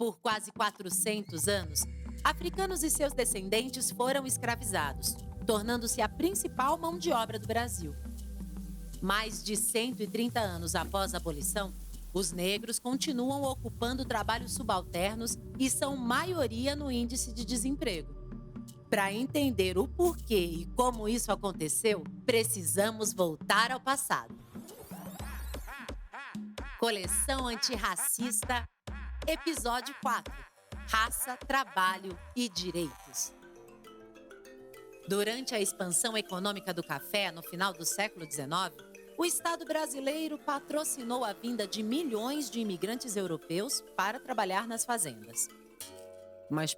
Por quase 400 anos, africanos e seus descendentes foram escravizados, tornando-se a principal mão de obra do Brasil. Mais de 130 anos após a abolição, os negros continuam ocupando trabalhos subalternos e são maioria no índice de desemprego. Para entender o porquê e como isso aconteceu, precisamos voltar ao passado. Coleção Antirracista, episódio 4: Raça, Trabalho e Direitos. Durante a expansão econômica do café no final do século XIX, o Estado brasileiro patrocinou a vinda de milhões de imigrantes europeus para trabalhar nas fazendas. Mas,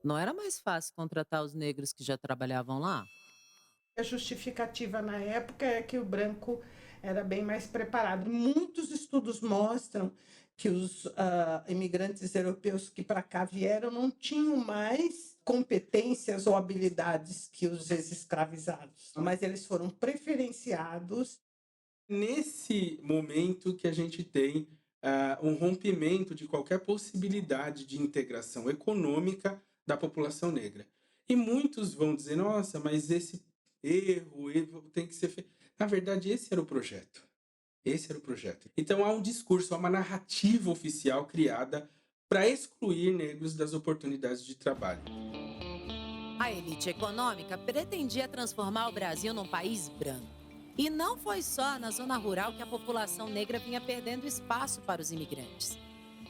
não era mais fácil contratar os negros que já trabalhavam lá? A justificativa na época é que o branco era bem mais preparado. Muitos estudos mostram que os imigrantes europeus que para cá vieram não tinham mais competências ou habilidades que os ex-escravizados, mas eles foram preferenciados. Nesse momento que a gente tem um rompimento de qualquer possibilidade de integração econômica da população negra. E muitos vão dizer, nossa, mas esse erro tem que ser feito. Na verdade, esse era o projeto. Esse era o projeto. Então há um discurso, há uma narrativa oficial criada para excluir negros das oportunidades de trabalho. A elite econômica pretendia transformar o Brasil num país branco. E não foi só na zona rural que a população negra vinha perdendo espaço para os imigrantes.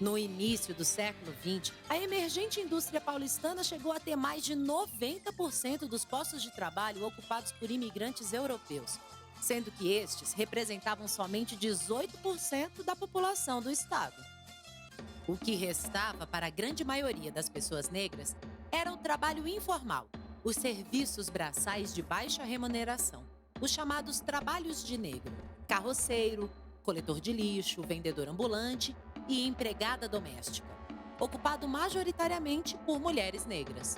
No início do século XX, a emergente indústria paulistana chegou a ter mais de 90% dos postos de trabalho ocupados por imigrantes europeus, sendo que estes representavam somente 18% da população do estado. O que restava para a grande maioria das pessoas negras era o trabalho informal, os serviços braçais de baixa remuneração, os chamados trabalhos de negro: carroceiro, coletor de lixo, vendedor ambulante e empregada doméstica, ocupado majoritariamente por mulheres negras.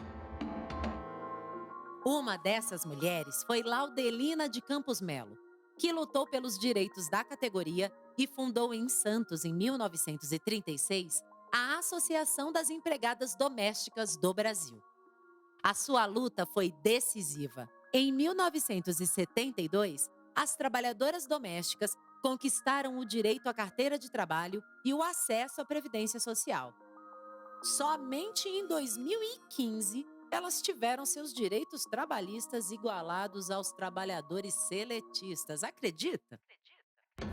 Uma dessas mulheres foi Laudelina de Campos Melo, que lutou pelos direitos da categoria e fundou em Santos, em 1936, a Associação das Empregadas Domésticas do Brasil. A sua luta foi decisiva. Em 1972, as trabalhadoras domésticas conquistaram o direito à carteira de trabalho e o acesso à Previdência Social. Somente em 2015, elas tiveram seus direitos trabalhistas igualados aos trabalhadores seletistas. Acredita?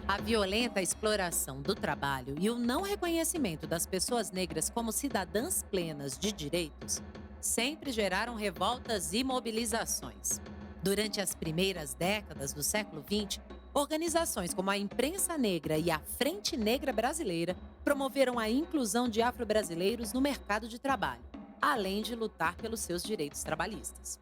A violenta exploração do trabalho e o não reconhecimento das pessoas negras como cidadãs plenas de direitos sempre geraram revoltas e mobilizações. Durante as primeiras décadas do século XX, organizações como a Imprensa Negra e a Frente Negra Brasileira promoveram a inclusão de afro-brasileiros no mercado de trabalho, além de lutar pelos seus direitos trabalhistas.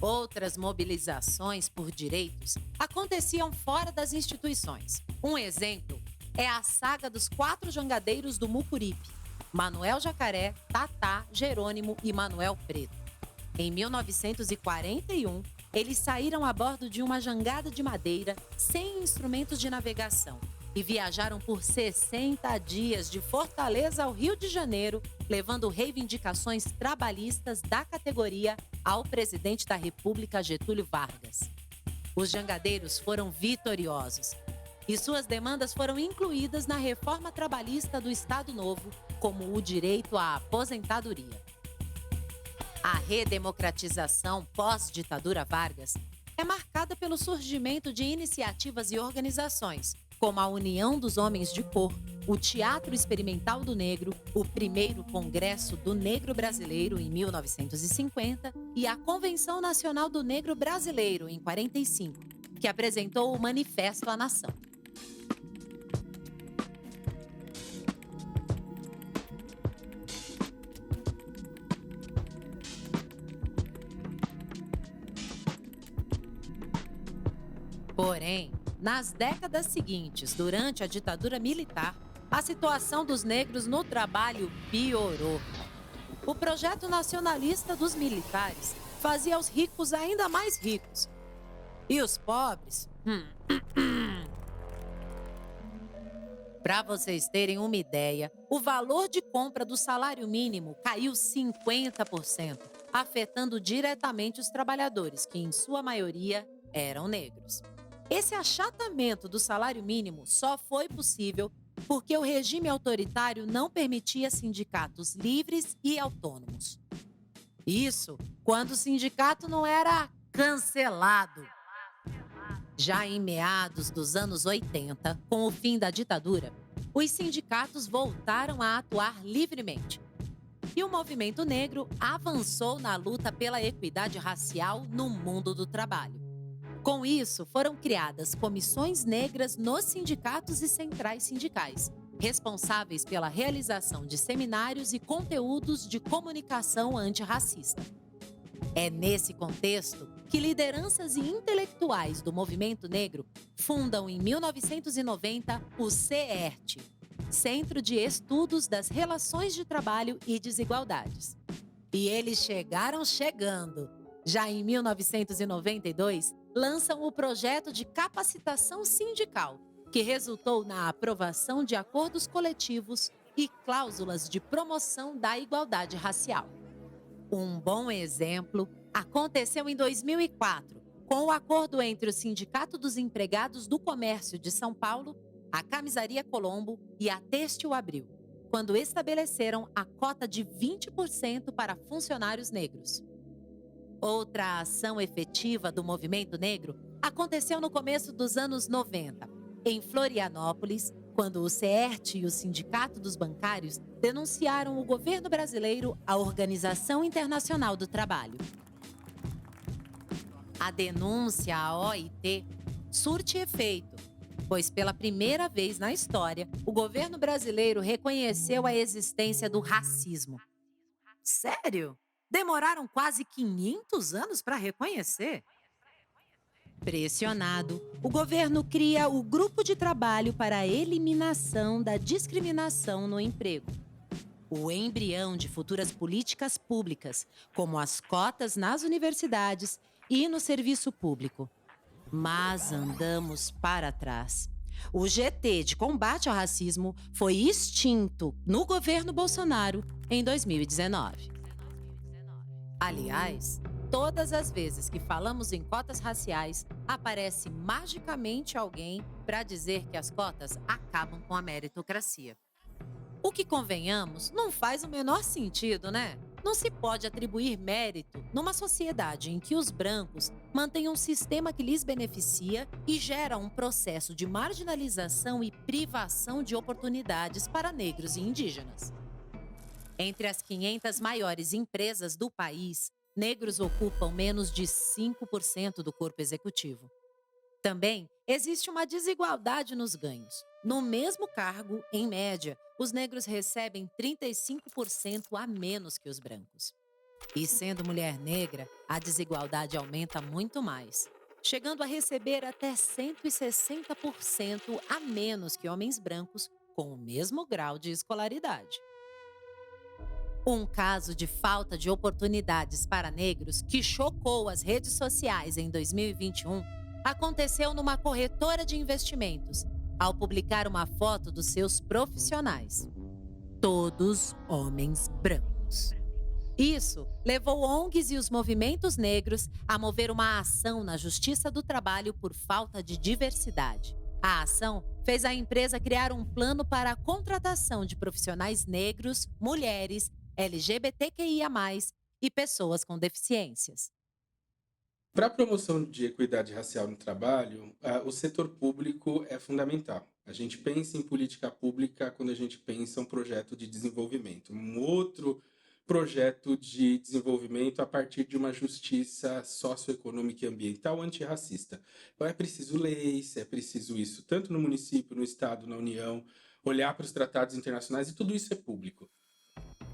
Outras mobilizações por direitos aconteciam fora das instituições. Um exemplo é a saga dos 4 jangadeiros do Mucuripe: Manuel Jacaré, Tatá, Jerônimo e Manuel Preto. Em 1941, eles saíram a bordo de uma jangada de madeira sem instrumentos de navegação e viajaram por 60 dias de Fortaleza ao Rio de Janeiro, levando reivindicações trabalhistas da categoria ao presidente da República, Getúlio Vargas. Os jangadeiros foram vitoriosos e suas demandas foram incluídas na reforma trabalhista do Estado Novo, como o direito à aposentadoria. A redemocratização pós-ditadura Vargas é marcada pelo surgimento de iniciativas e organizações, como a União dos Homens de Cor, o Teatro Experimental do Negro, o primeiro Congresso do Negro Brasileiro, em 1950, e a Convenção Nacional do Negro Brasileiro, em 1945, que apresentou o Manifesto à Nação. Porém, nas décadas seguintes, durante a ditadura militar, a situação dos negros no trabalho piorou. O projeto nacionalista dos militares fazia os ricos ainda mais ricos. E os pobres? Para vocês terem uma ideia, o valor de compra do salário mínimo caiu 50%, afetando diretamente os trabalhadores, que em sua maioria eram negros. Esse achatamento do salário mínimo só foi possível porque o regime autoritário não permitia sindicatos livres e autônomos. Isso quando o sindicato não era cancelado. Já em meados dos anos 80, com o fim da ditadura, os sindicatos voltaram a atuar livremente. E o movimento negro avançou na luta pela equidade racial no mundo do trabalho. Com isso, foram criadas comissões negras nos sindicatos e centrais sindicais, responsáveis pela realização de seminários e conteúdos de comunicação antirracista. É nesse contexto que lideranças e intelectuais do movimento negro fundam em 1990 o CERT, Centro de Estudos das Relações de Trabalho e Desigualdades. E eles chegaram chegando. Já em 1992, lançam o projeto de capacitação sindical, que resultou na aprovação de acordos coletivos e cláusulas de promoção da igualdade racial. Um bom exemplo aconteceu em 2004, com o acordo entre o Sindicato dos Empregados do Comércio de São Paulo, a Camisaria Colombo e a Têxtil Abril, quando estabeleceram a cota de 20% para funcionários negros. Outra ação efetiva do movimento negro aconteceu no começo dos anos 90, em Florianópolis, quando o CERT e o Sindicato dos Bancários denunciaram o governo brasileiro à Organização Internacional do Trabalho. A denúncia à OIT surte efeito, pois pela primeira vez na história, o governo brasileiro reconheceu a existência do racismo. Sério? Demoraram quase 500 anos para reconhecer? Pressionado, o governo cria o Grupo de Trabalho para a Eliminação da Discriminação no Emprego. O embrião de futuras políticas públicas, como as cotas nas universidades e no serviço público. Mas andamos para trás. O GT de combate ao racismo foi extinto no governo Bolsonaro em 2019. Aliás, todas as vezes que falamos em cotas raciais, aparece magicamente alguém para dizer que as cotas acabam com a meritocracia. O que, convenhamos, não faz o menor sentido, né? Não se pode atribuir mérito numa sociedade em que os brancos mantêm um sistema que lhes beneficia e gera um processo de marginalização e privação de oportunidades para negros e indígenas. Entre as 500 maiores empresas do país, negros ocupam menos de 5% do corpo executivo. Também existe uma desigualdade nos ganhos. No mesmo cargo, em média, os negros recebem 35% a menos que os brancos. E sendo mulher negra, a desigualdade aumenta muito mais, chegando a receber até 160% a menos que homens brancos com o mesmo grau de escolaridade. Um caso de falta de oportunidades para negros que chocou as redes sociais em 2021 aconteceu numa corretora de investimentos, ao publicar uma foto dos seus profissionais. Todos homens brancos. Isso levou ONGs e os movimentos negros a mover uma ação na Justiça do Trabalho por falta de diversidade. A ação fez a empresa criar um plano para a contratação de profissionais negros, mulheres, LGBTQIA+, e pessoas com deficiências. Para a promoção de equidade racial no trabalho, o setor público é fundamental. A gente pensa em política pública quando a gente pensa em um projeto de desenvolvimento. Um outro projeto de desenvolvimento a partir de uma justiça socioeconômica e ambiental antirracista. Então é preciso leis, é preciso isso, tanto no município, no estado, na União, olhar para os tratados internacionais e tudo isso é público.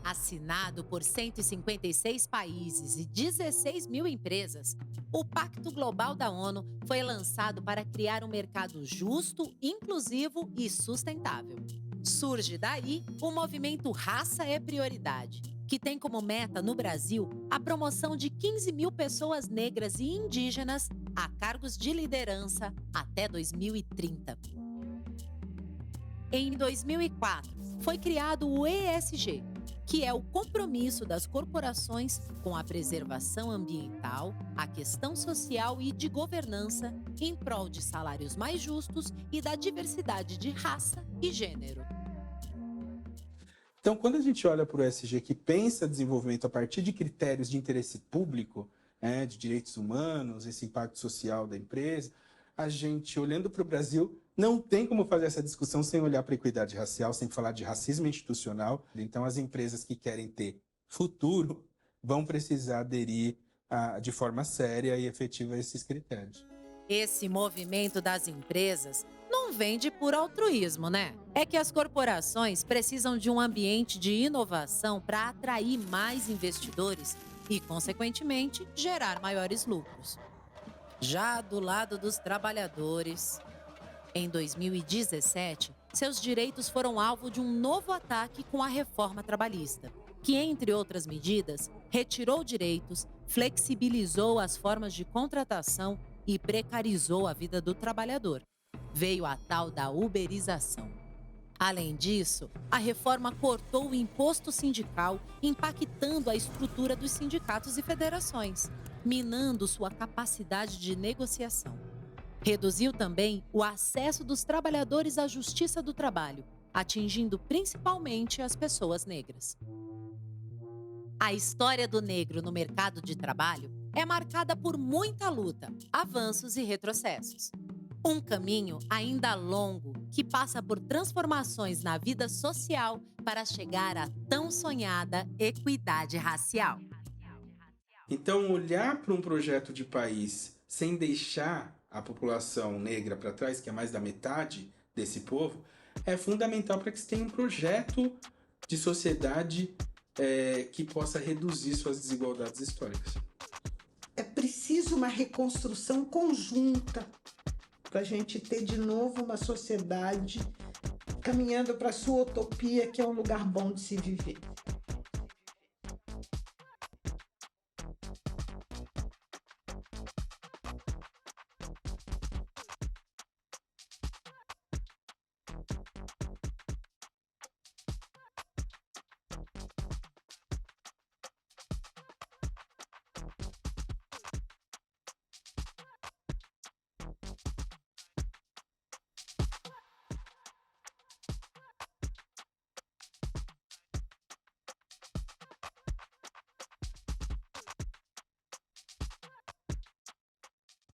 Assinado por 156 países e 16 mil empresas, o Pacto Global da ONU foi lançado para criar um mercado justo, inclusivo e sustentável. Surge daí o movimento Raça é Prioridade, que tem como meta no Brasil a promoção de 15 mil pessoas negras e indígenas a cargos de liderança até 2030. Em 2004, foi criado o ESG, que é o compromisso das corporações com a preservação ambiental, a questão social e de governança em prol de salários mais justos e da diversidade de raça e gênero. Então, quando a gente olha para o ESG, que pensa desenvolvimento a partir de critérios de interesse público, de direitos humanos, esse impacto social da empresa, a gente, olhando para o Brasil, não tem como fazer essa discussão sem olhar para a equidade racial, sem falar de racismo institucional. Então, as empresas que querem ter futuro vão precisar aderir de forma séria e efetiva a esses critérios. Esse movimento das empresas não vem de puro altruísmo, né? É que as corporações precisam de um ambiente de inovação para atrair mais investidores e, consequentemente, gerar maiores lucros. Já do lado dos trabalhadores, em 2017, seus direitos foram alvo de um novo ataque com a reforma trabalhista, que, entre outras medidas, retirou direitos, flexibilizou as formas de contratação e precarizou a vida do trabalhador. Veio a tal da uberização. Além disso, a reforma cortou o imposto sindical, impactando a estrutura dos sindicatos e federações, minando sua capacidade de negociação. Reduziu também o acesso dos trabalhadores à justiça do trabalho, atingindo principalmente as pessoas negras. A história do negro no mercado de trabalho é marcada por muita luta, avanços e retrocessos. Um caminho ainda longo que passa por transformações na vida social para chegar à tão sonhada equidade racial. Então, olhar para um projeto de país sem deixar a população negra para trás, que é mais da metade desse povo, é fundamental para que se tenha um projeto de sociedade que possa reduzir suas desigualdades históricas. É preciso uma reconstrução conjunta para a gente ter de novo uma sociedade caminhando para a sua utopia, que é um lugar bom de se viver.